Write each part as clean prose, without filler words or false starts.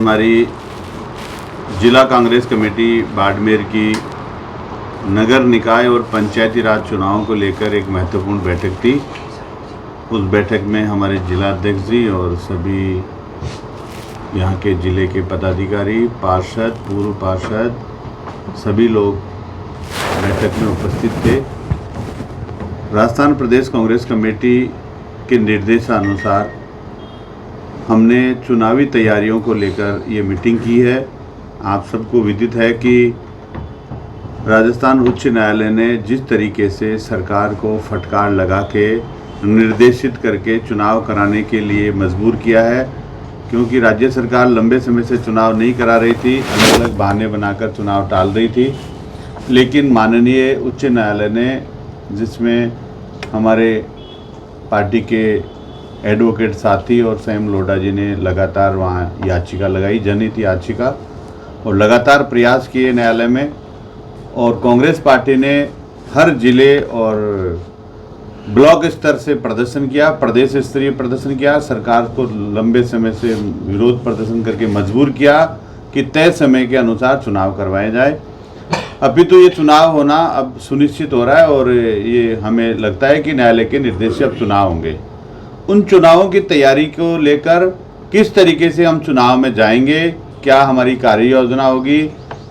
हमारी जिला कांग्रेस कमेटी बाड़मेर की नगर निकाय और पंचायती राज चुनावों को लेकर एक महत्वपूर्ण बैठक थी। उस बैठक में हमारे जिला अध्यक्ष जी और सभी यहाँ के ज़िले के पदाधिकारी, पार्षद, पूर्व पार्षद, सभी लोग बैठक में उपस्थित थे। राजस्थान प्रदेश कांग्रेस कमेटी के निर्देशानुसार हमने चुनावी तैयारियों को लेकर ये मीटिंग की है। आप सबको विदित है कि राजस्थान उच्च न्यायालय ने जिस तरीके से सरकार को फटकार लगा के निर्देशित करके चुनाव कराने के लिए मजबूर किया है, क्योंकि राज्य सरकार लंबे समय से चुनाव नहीं करा रही थी, अलग अलग बहाने बनाकर चुनाव टाल रही थी। लेकिन माननीय उच्च न्यायालय ने, जिसमें हमारे पार्टी के एडवोकेट साथी और सैम लोढ़ा जी ने लगातार वहाँ याचिका लगाई, जनहित याचिका, और लगातार प्रयास किए न्यायालय में। और कांग्रेस पार्टी ने हर जिले और ब्लॉक स्तर से प्रदर्शन किया, प्रदेश स्तरीय प्रदर्शन किया, सरकार को लंबे समय से विरोध प्रदर्शन करके मजबूर किया कि तय समय के अनुसार चुनाव करवाए जाए। अभी तो ये चुनाव होना अब सुनिश्चित हो रहा है और ये हमें लगता है कि न्यायालय के निर्देश से अब चुनाव होंगे। उन चुनावों की तैयारी को लेकर किस तरीके से हम चुनाव में जाएंगे, क्या हमारी कार्य योजना होगी,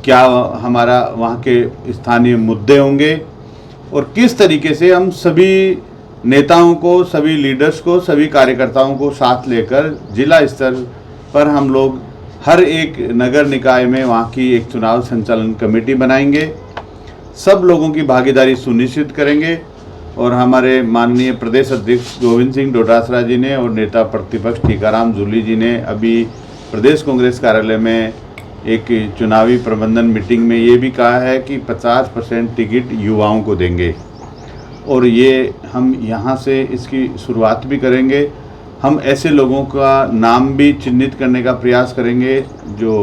क्या हमारा वहाँ के स्थानीय मुद्दे होंगे, और किस तरीके से हम सभी नेताओं को, सभी लीडर्स को, सभी कार्यकर्ताओं को साथ लेकर जिला स्तर पर हम लोग हर एक नगर निकाय में वहाँ की एक चुनाव संचालन कमेटी बनाएंगे, सब लोगों की भागीदारी सुनिश्चित करेंगे। और हमारे माननीय प्रदेश अध्यक्ष गोविंद सिंह डोटासरा जी ने और नेता प्रतिपक्ष टीकाराम जूली जी ने अभी प्रदेश कांग्रेस कार्यालय में एक चुनावी प्रबंधन मीटिंग में ये भी कहा है कि 50% टिकट युवाओं को देंगे, और ये हम यहाँ से इसकी शुरुआत भी करेंगे। हम ऐसे लोगों का नाम भी चिन्हित करने का प्रयास करेंगे जो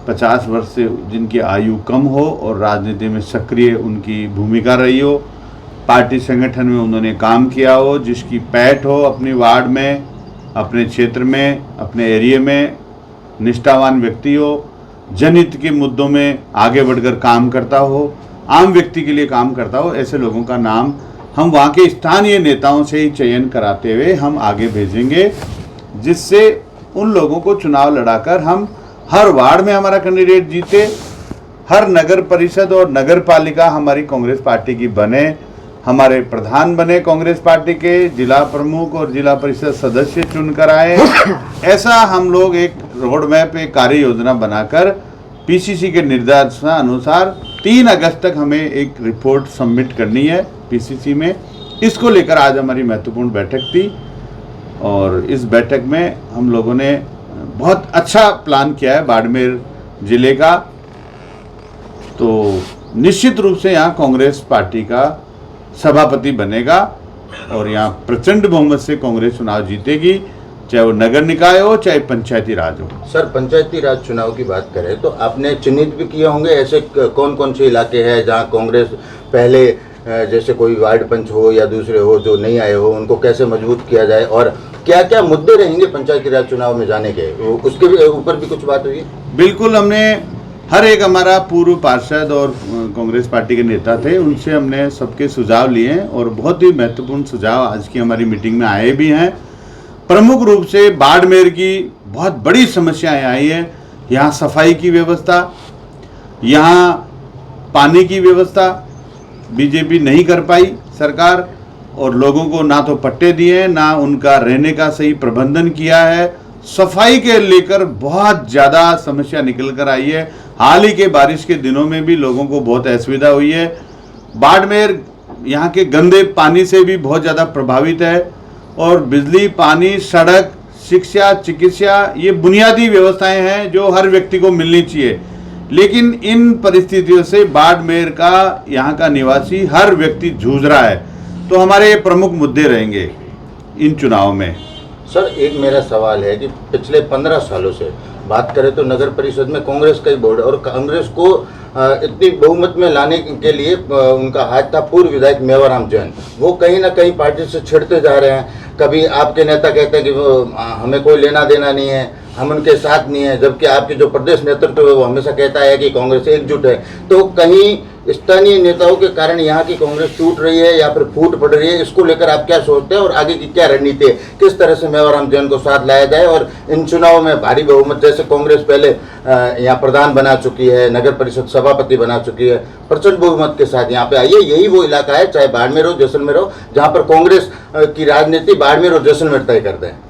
50 वर्ष से जिनकी आयु कम हो और राजनीति में सक्रिय उनकी भूमिका रही हो, पार्टी संगठन में उन्होंने काम किया हो, जिसकी पैठ हो अपनी वार्ड में, अपने क्षेत्र में, अपने एरिया में, निष्ठावान व्यक्ति हो, जनहित के मुद्दों में आगे बढ़कर काम करता हो, आम व्यक्ति के लिए काम करता हो। ऐसे लोगों का नाम हम वहाँ के स्थानीय नेताओं से ही चयन कराते हुए हम आगे भेजेंगे, जिससे उन लोगों को चुनाव लड़ाकर हम हर वार्ड में हमारा कैंडिडेट जीते, हर नगर परिषद और नगर पालिका हमारी कांग्रेस पार्टी की बने, हमारे प्रधान बने कांग्रेस पार्टी के, जिला प्रमुख और जिला परिषद सदस्य चुनकर आए। ऐसा हम लोग एक रोड मैप, एक कार्य योजना बनाकर पीसीसी के निर्देशानुसार 3 अगस्त तक हमें एक रिपोर्ट सबमिट करनी है पीसीसी में। इसको लेकर आज हमारी महत्वपूर्ण बैठक थी, और इस बैठक में हम लोगों ने बहुत अच्छा प्लान किया है बाड़मेर जिले का। तो निश्चित रूप से यहाँ कांग्रेस पार्टी का सभापति बनेगा और यहाँ प्रचंड बहुमत से कांग्रेस चुनाव जीतेगी, चाहे वो नगर निकाय हो, चाहे पंचायती राज हो। सर, पंचायती राज चुनाव की बात करें तो आपने चिन्हित भी किए होंगे ऐसे कौन कौन से इलाके हैं जहाँ कांग्रेस पहले, जैसे कोई वार्ड पंच हो या दूसरे हो जो नहीं आए हो, उनको कैसे मजबूत किया जाए, और क्या क्या मुद्दे रहेंगे पंचायती राज चुनाव में जाने के, उसके ऊपर भी कुछ बात हुई? बिल्कुल, हमने हर एक, हमारा पूर्व पार्षद और कांग्रेस पार्टी के नेता थे, उनसे हमने सबके सुझाव लिए और बहुत ही महत्वपूर्ण सुझाव आज की हमारी मीटिंग में आए भी हैं। प्रमुख रूप से बाड़मेर की बहुत बड़ी समस्याएं आई है। यहाँ सफाई की व्यवस्था, यहाँ पानी की व्यवस्था बीजेपी नहीं कर पाई सरकार, और लोगों को ना तो पट्टे दिए, ना उनका रहने का सही प्रबंधन किया है। सफाई के लेकर बहुत ज़्यादा समस्या निकल कर आई है। हाल ही के बारिश के दिनों में भी लोगों को बहुत असुविधा हुई है। बाड़मेर यहाँ के गंदे पानी से भी बहुत ज़्यादा प्रभावित है, और बिजली, पानी, सड़क, शिक्षा, चिकित्सा, ये बुनियादी व्यवस्थाएं हैं जो हर व्यक्ति को मिलनी चाहिए। लेकिन इन परिस्थितियों से बाड़मेर का, यहाँ का निवासी हर व्यक्ति जूझ रहा है। तो हमारे ये प्रमुख मुद्दे रहेंगे इन चुनाव में। सर, एक मेरा सवाल है कि पिछले 15 सालों से बात करें तो नगर परिषद में कांग्रेस का ही बोर्ड, और कांग्रेस को इतनी बहुमत में लाने के लिए उनका हाथ था पूर्व विधायक मेवाराम जैन। वो कहीं ना कहीं पार्टी से छिड़ते जा रहे हैं। कभी आपके नेता कहते हैं कि वो हमें कोई लेना देना नहीं है, हम उनके साथ नहीं है, जबकि आपके जो प्रदेश नेतृत्व है वो हमेशा कहता है कि कांग्रेस एकजुट है। तो कहीं स्थानीय नेताओं के कारण यहाँ की कांग्रेस टूट रही है या फिर फूट पड़ रही है, इसको लेकर आप क्या सोचते हैं और आगे की क्या रणनीति है? किस तरह से मेवाराम जैन को साथ लाया जाए और इन चुनाव में भारी बहुमत, जैसे कांग्रेस पहले यहाँ प्रधान बना चुकी है, नगर परिषद सभापति बना चुकी है, प्रचंड बहुमत के साथ यहाँ पे आई है। यही वो इलाका है, चाहे बाड़मेर हो जैसलमेर हो, जहाँ पर कांग्रेस की राजनीति बाड़मेर और जैसलमेर तय करते हैं।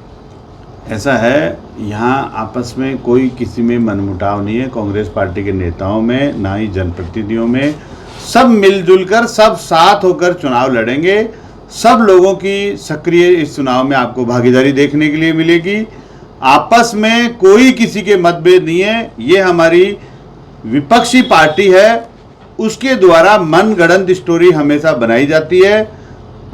ऐसा है, यहाँ आपस में कोई किसी में मनमुटाव नहीं है, कांग्रेस पार्टी के नेताओं में ना ही जनप्रतिनिधियों में। सब मिलजुल कर, सब साथ होकर चुनाव लड़ेंगे। सब लोगों की सक्रिय इस चुनाव में आपको भागीदारी देखने के लिए मिलेगी। आपस में कोई किसी के मतभेद नहीं है। ये हमारी विपक्षी पार्टी है, उसके द्वारा मनगढ़ंत स्टोरी हमेशा बनाई जाती है।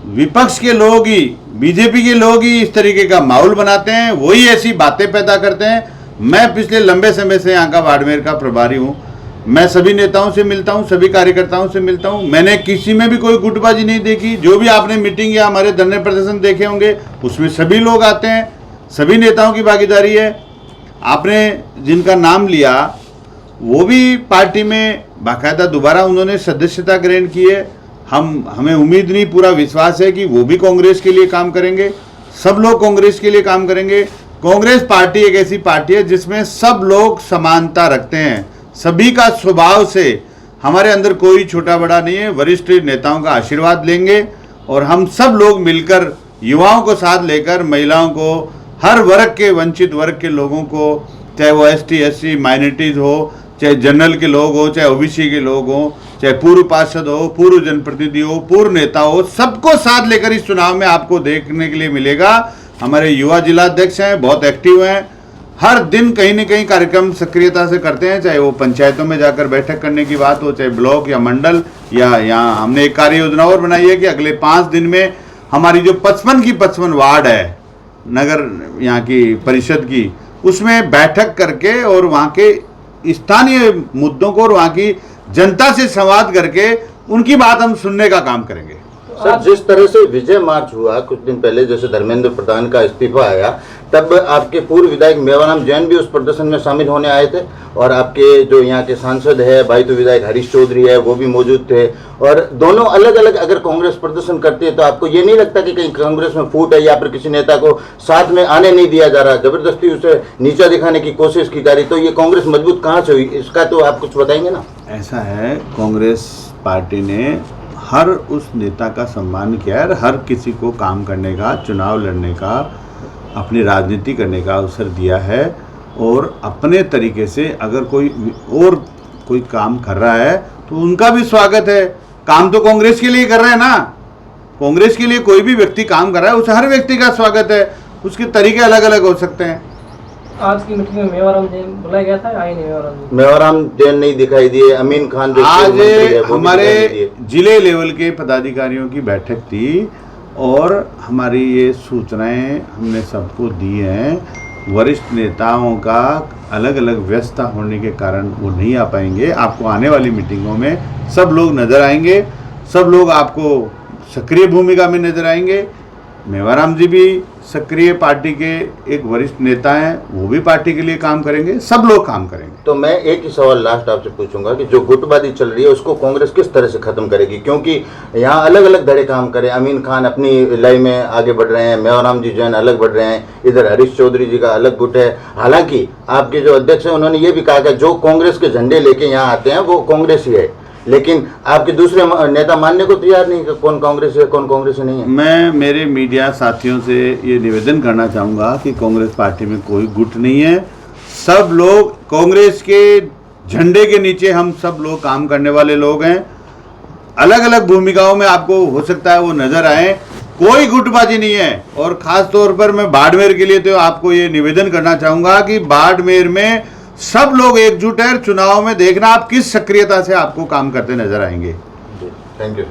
विपक्ष के लोग ही, बीजेपी के लोग ही इस तरीके का माहौल बनाते हैं, वही ऐसी बातें पैदा करते हैं। मैं पिछले लंबे समय से यहाँ का बाड़मेर का प्रभारी हूँ। मैं सभी नेताओं से मिलता हूँ, सभी कार्यकर्ताओं से मिलता हूँ। मैंने किसी में भी कोई गुटबाजी नहीं देखी। जो भी आपने मीटिंग या हमारे धरने प्रदर्शन देखे होंगे, उसमें सभी लोग आते हैं, सभी नेताओं की भागीदारी है। आपने जिनका नाम लिया वो भी पार्टी में बाकायदा दोबारा उन्होंने सदस्यता ग्रहण की है। हमें उम्मीद नहीं, पूरा विश्वास है कि वो भी कांग्रेस के लिए काम करेंगे। सब लोग कांग्रेस के लिए काम करेंगे। कांग्रेस पार्टी एक ऐसी पार्टी है जिसमें सब लोग समानता रखते हैं। सभी का स्वभाव से हमारे अंदर कोई छोटा बड़ा नहीं है। वरिष्ठ नेताओं का आशीर्वाद लेंगे और हम सब लोग मिलकर युवाओं को साथ लेकर, महिलाओं को, हर वर्ग के, वंचित वर्ग के लोगों को, चाहे वो ST SC माइनॉरिटीज़ हो, चाहे जनरल के लोग हो, चाहे OBC के लोग हो, चाहे पूर्व पार्षद हो, पूर्व जनप्रतिनिधि हो, पूर्व नेता हो, सबको साथ लेकर इस चुनाव में आपको देखने के लिए मिलेगा। हमारे युवा जिलाध्यक्ष हैं, बहुत एक्टिव हैं, हर दिन कहीं न कहीं कार्यक्रम सक्रियता से करते हैं, चाहे वो पंचायतों में जाकर बैठक करने की बात हो, चाहे ब्लॉक या मंडल, या यहाँ हमने एक कार्य योजना और बनाई है कि अगले 5 दिन में हमारी जो 55 की 55 वार्ड है नगर यहाँ की परिषद की, उसमें बैठक करके और वहाँ के स्थानीय मुद्दों को और वहाँ की जनता से संवाद करके उनकी बात हम सुनने का काम करेंगे। सर, जिस तरह से विजय मार्च हुआ कुछ दिन पहले, जैसे धर्मेंद्र प्रधान का इस्तीफा आया, तब आपके पूर्व विधायक मेवाराम जैन भी उस प्रदर्शन में शामिल होने आए थे और आपके जो यहाँ के सांसद है, बाइतू विधायक हरीश चौधरी है, वो भी मौजूद थे। और दोनों अलग अलग अगर कांग्रेस प्रदर्शन करती है तो आपको ये नहीं लगता कि कहीं कांग्रेस में फूट है या फिर किसी नेता को साथ में आने नहीं दिया जा रहा, जबरदस्ती उसे नीचा दिखाने की कोशिश की जा रही? तो ये कांग्रेस मजबूत कहाँ से हुई, इसका तो आप कुछ बताएंगे ना? ऐसा है, कांग्रेस पार्टी ने हर उस नेता का सम्मान किया है, हर किसी को काम करने का, चुनाव लड़ने का, अपनी राजनीति करने का अवसर दिया है। और अपने तरीके से अगर कोई काम कर रहा है तो उनका भी स्वागत है। काम तो कांग्रेस के लिए कर रहे हैं ना, कांग्रेस के लिए कोई भी व्यक्ति काम कर रहा है, उसे हर व्यक्ति का स्वागत है। उसके तरीके अलग अलग हो सकते हैं। आज की मीटिंग में मेवाराम जैन बुलाया गया था, आए नहीं मेवाराम जैन? मेवाराम जैन नहीं दिखाई दिए। अमीन खान आज हमारे जिले लेवल के पदाधिकारियों की बैठक थी और हमारी ये सूचनाएं हमने सबको दी हैं। वरिष्ठ नेताओं का अलग अलग व्यस्तता होने के कारण वो नहीं आ पाएंगे। आपको आने वाली मीटिंगों में सब लोग नज़र आएंगे, सब लोग आपको सक्रिय भूमिका में नजर आएंगे। मेवाराम जी भी सक्रिय पार्टी के एक वरिष्ठ नेता हैं, वो भी पार्टी के लिए काम करेंगे, सब लोग काम करेंगे। तो मैं एक ही सवाल लास्ट आपसे पूछूंगा कि जो गुटबाजी चल रही है उसको कांग्रेस किस तरह से खत्म करेगी? क्योंकि यहाँ अलग अलग धड़े काम करें, अमीन खान अपनी लय में आगे बढ़ रहे हैं, मेवाराम जी जैन अलग बढ़ रहे हैं, इधर हरीश चौधरी जी का अलग गुट है। हालांकि आपके जो अध्यक्ष हैं उन्होंने ये भी कहा कि जो कांग्रेस के झंडे लेके यहाँ आते हैं वो कांग्रेस ही है, लेकिन आपके दूसरे नेता मानने को तैयार नहीं कि कौन कांग्रेस है कौन कांग्रेस नहीं है। मैं मेरे मीडिया साथियों से ये निवेदन करना चाहूँगा कि कांग्रेस पार्टी में कोई गुट नहीं है। सब लोग कांग्रेस के झंडे के नीचे, हम सब लोग काम करने वाले लोग हैं। अलग अलग भूमिकाओं में आपको हो सकता है वो नजर आए, कोई गुटबाजी नहीं है। और ख़ास तौर पर मैं बाड़मेर के लिए तो आपको ये निवेदन करना चाहूँगा कि बाड़मेर में सब लोग एकजुट है। चुनाव में देखना आप किस सक्रियता से आपको काम करते नजर आएंगे। Thank you.